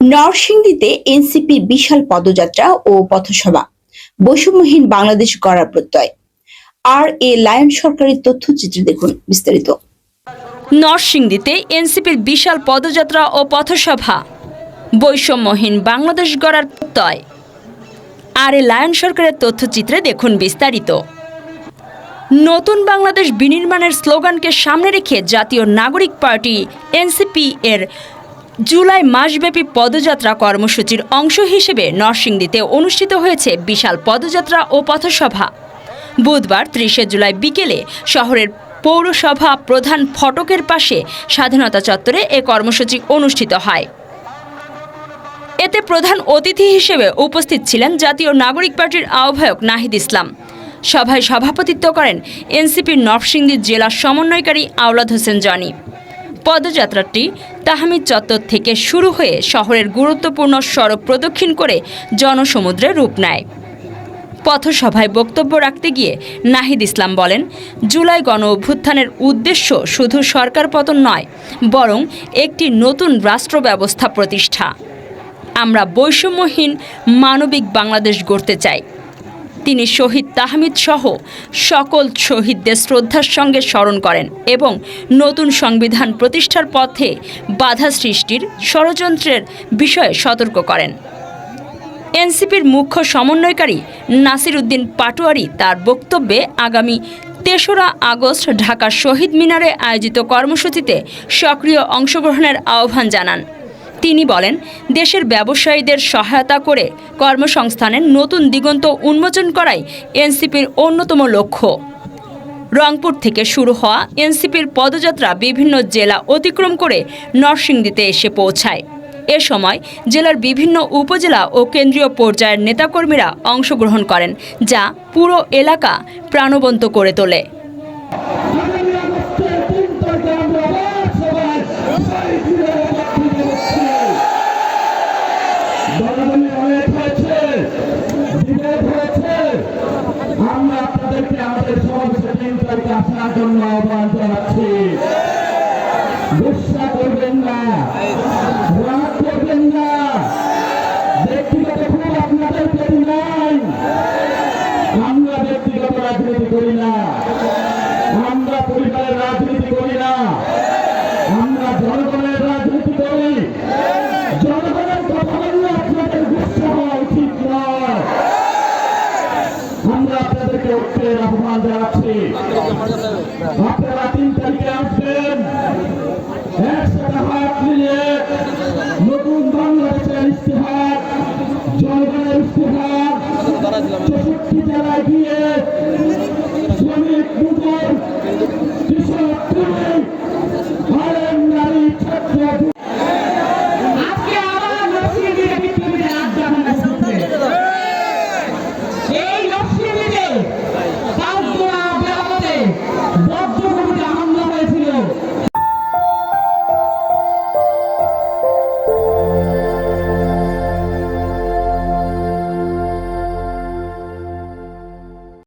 নরসিংদীতে এনসিপির বিশাল পদযাত্রা ও পথসভা, বৈষম্যহীন বাংলাদেশ গড়ার প্রত্যয়। আর এ লায়ন সরকারের তথ্যচিত্রে দেখুন বিস্তারিত। নরসিংদীতে এনসিপির বিশাল পদযাত্রা ও পথসভা, বৈষম্যহীন বাংলাদেশ গড়ার প্রত্যয়। আর এ লায়ন সরকারের তথ্যচিত্রে দেখুন বিস্তারিত। নতুন বাংলাদেশ বিনির্মাণের স্লোগানকে সামনে রেখে জাতীয় নাগরিক পার্টি এনসিপি এর জুলাই মাসব্যাপী পদযাত্রা কর্মসূচির অংশ হিসেবে নরসিংদীতে অনুষ্ঠিত হয়েছে বিশাল পদযাত্রা ও পথসভা। বুধবার ৩০ জুলাই বিকেলে শহরের পৌরসভা প্রধান ফটকের পাশে স্বাধীনতা চত্বরে এ কর্মসূচি অনুষ্ঠিত হয়। এতে প্রধান অতিথি হিসেবে উপস্থিত ছিলেন জাতীয় নাগরিক পার্টির আহ্বায়ক নাহিদ ইসলাম। সভায় সভাপতিত্ব করেন এনসিপির নরসিংদী জেলা সমন্বয়কারী আওলাদ হোসেন জনি। পদযাত্রাটি তাহমিদ চত্বর থেকে শুরু হয়ে শহরের গুরুত্বপূর্ণ সড়ক প্রদক্ষিণ করে জনসমুদ্রে রূপ নেয়। পথসভায় বক্তব্য রাখতে গিয়ে নাহিদ ইসলাম বলেন, জুলাই গণ অভ্যুত্থানের উদ্দেশ্য শুধু সরকার পতন নয়, বরং একটি নতুন রাষ্ট্র ব্যবস্থা প্রতিষ্ঠা। আমরা বৈষম্যহীন মানবিক বাংলাদেশ গড়তে চাই। তিনি শহীদ তাহমিদ সহ সকল শহীদদের শ্রদ্ধার সঙ্গে স্মরণ করেন এবং নতুন সংবিধান প্রতিষ্ঠার পথে বাধা সৃষ্টির ষড়যন্ত্রের বিষয়ে সতর্ক করেন। এনসিপির মুখ্য সমন্বয়কারী নাসির উদ্দিন পাটোয়ারি তার বক্তব্যে আগামী ৩রা আগস্ট ঢাকার শহীদ মিনারে আয়োজিত কর্মসূচিতে সক্রিয় অংশগ্রহণের আহ্বান জানান। তিনি বলেন, দেশের ব্যবসায়ীদের সহায়তা করে কর্মসংস্থানের নতুন দিগন্ত উন্মোচন করাই এনসিপির অন্যতম লক্ষ্য। রংপুর থেকে শুরু হওয়া এনসিপির পদযাত্রা বিভিন্ন জেলা অতিক্রম করে নরসিংদীতে এসে পৌঁছায়। এ সময় জেলার বিভিন্ন উপজেলা ও কেন্দ্রীয় পর্যায়ের নেতাকর্মীরা অংশগ্রহণ করেন, যা পুরো এলাকা প্রাণবন্ত করে তোলে। আমরা আপনাদেরকে আমাদের সমাবেশে 3 তারিখে আসার জন্য আহ্বান জানাচ্ছি। গুসা করবেন না, রাগ করবেন না, ব্যক্তিগত খুব আপনাদের প্রতি নাই। আমরা ব্যক্তিগত রাজনীতি করি না, আমরা পরিবারের রাজনীতি করি না, আমরা জনগণের রাজনীতি করি। জনগণের কথা বললে আপনাদের গুসা হওয়া উচিত নয়। আমরা আপনাদেরকে ঐক্যের আহ্বান জানাচ্ছি। আপনারা 3 তারিখে আসবেন, একসাথে হাত মিলিয়ে নতুন